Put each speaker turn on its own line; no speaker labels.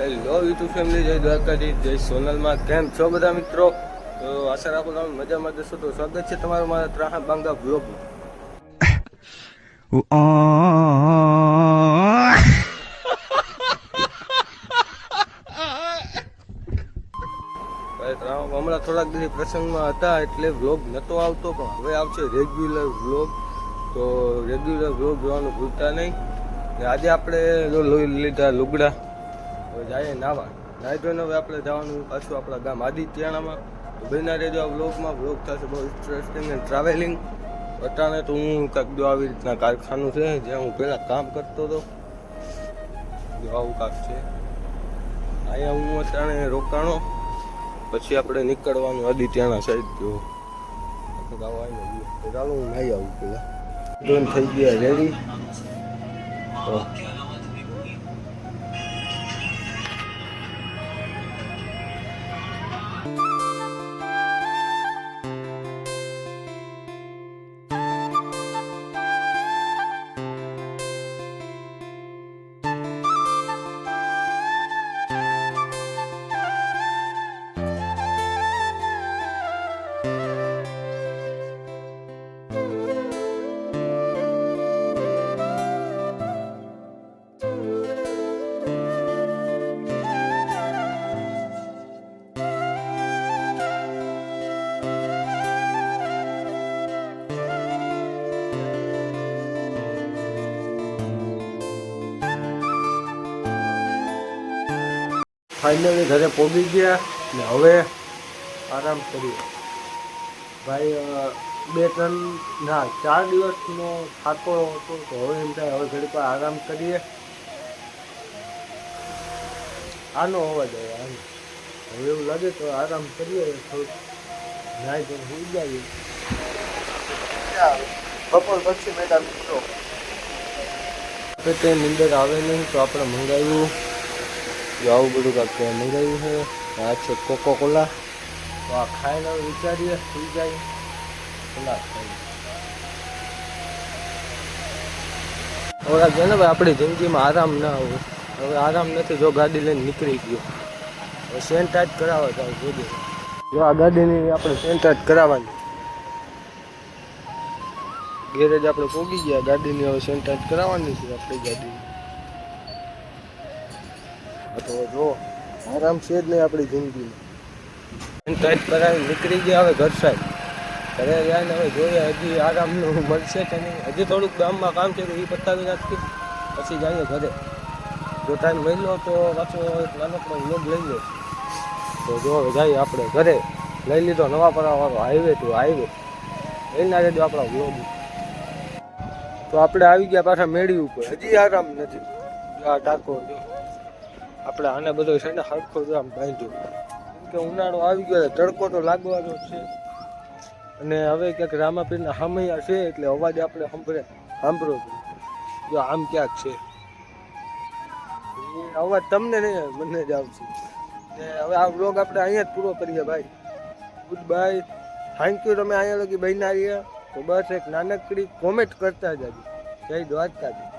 Hello YouTube family, જય દ્વારકાધીશ, જય સોનલમાં. કેમ છો બધા મિત્રો? તો આશા રાખું તમે મજામાં જશો. તો સ્વાગત છે તમારું મારા ત્રાહા બાંગા બ્લોગમાં. હમણાં થોડાક દિવસ પ્રસંગમાં હતા એટલે વ્લોગ નહોતો આવતો, પણ હવે આવશે રેગ્યુલર વ્લોગ. તો રેગ્યુલર વ્લોગ જોવાનું ભૂલતા નહીં. આજે આપણે લોહી લીધા લુગડા, હવે જઈએ નાવા. નાહી ધોઈને હવે આપણે જવાનું પાછું આપણા ગામ આદિત્યાણામાં. તો બહેના રહેજો આ વ્લોગમાં. વ્લોગ થશે બહુ ઇન્ટરેસ્ટિંગ અને ટ્રાવેલિંગ. અટાણે તો હું કાંક જો આવી રીતના કારખાનું છે જ્યાં હું પહેલાં કામ કરતો હતો. જો આવું કાંક છે. અહીંયા હું અટાણે રોકાણો, પછી આપણે નીકળવાનું આદિત્યાણા સાઈડ. જો ચાલો હું નાહી આવું પહેલાં. ડ્રોન થઈ ગયા રેડી. તો ફાઇનલી ઘરે પહોંચી ગયા ને હવે આરામ કરીએ ભાઈ. 4 દિવસનો થાકો હતો, તો હવે એમ થાય હવે ઘડી પર આરામ કરીએ. આનો અવાજ આવે આનો. હવે એવું લાગે તો આરામ કરીએ, થોડુંક નાઈ તો સુઈ જઈએ. બપોર પછી મેદાન મિત્રો તે નીંદર આવે નહીં તો આપણે મંગાવ્યું. આવું બધું કાંક મંગાવ્યું છે. આ છે કોકો કોલા. તો આ ખાઈને વિચારીએ સુઈ જાય. કોલા ખાઈ હવે છે ને ભાઈ, આપણી જિંદગીમાં આરામ ના આવે. હવે આરામ નથી. જો ગાડી લઈને નીકળી ગયો, હવે સેન્ટાજ કરાવવા જાવ. જોડે જો આ ગાડીની આપણે સેન્ટાજ કરાવવાની. ગેરેજ આપણે પહોંચી ગયા. ગાડીની હવે સેન્ટાજ કરાવવાની છે આપણી ગાડીની. તો જો આરામ છે જ નહીં આપણી જિંદગીમાં. ટાઈટ કરાવી નીકળી ગયા હવે ઘર સાઈડ. ઘરે જાય ને હવે જોઈએ હજી આરામનું મળશે કે નહીં. હજી થોડુંક ગામમાં કામ છે તો એ પતાવી નાખી પછી જઈએ ઘરે. જો ટાઈમ મળ્યો તો પાછો એક નાનકડો વ્લોગ લઈ લે. તો જો હવે જઈએ આપણે ઘરે. લઈ લીધો નવાપરાવાળો હાઈવે ટુ હાઈવે. એના રેજો આપણા વ્લોગ. તો આપણે આવી ગયા પાછા મેળી ઉપર. હજી આરામ નથી. જો આ ટાંકો જો આપણે આને બધો છે ને હરખો જ આમ બાંધ્યો. કેમ કે ઉનાળો આવી ગયો, તડકો તો લાગવાનો છે. અને હવે ક્યાંક રામાપીરના હામૈયા છે એટલે અવાજ આપણે સાંભળો. જો આમ ક્યાંક છે એ અવાજ તમને નહીં, મને જ આવશે. ને હવે આ વ્લોગ આપણે અહીંયા જ પૂરો કરીએ ભાઈ. Good bye. Thank you. તમે અહીંયા લગી બન્યા રહ્યા તો બસ એક નાનકડી કોમેન્ટ કરતા જ. જય દ્વારકાજી.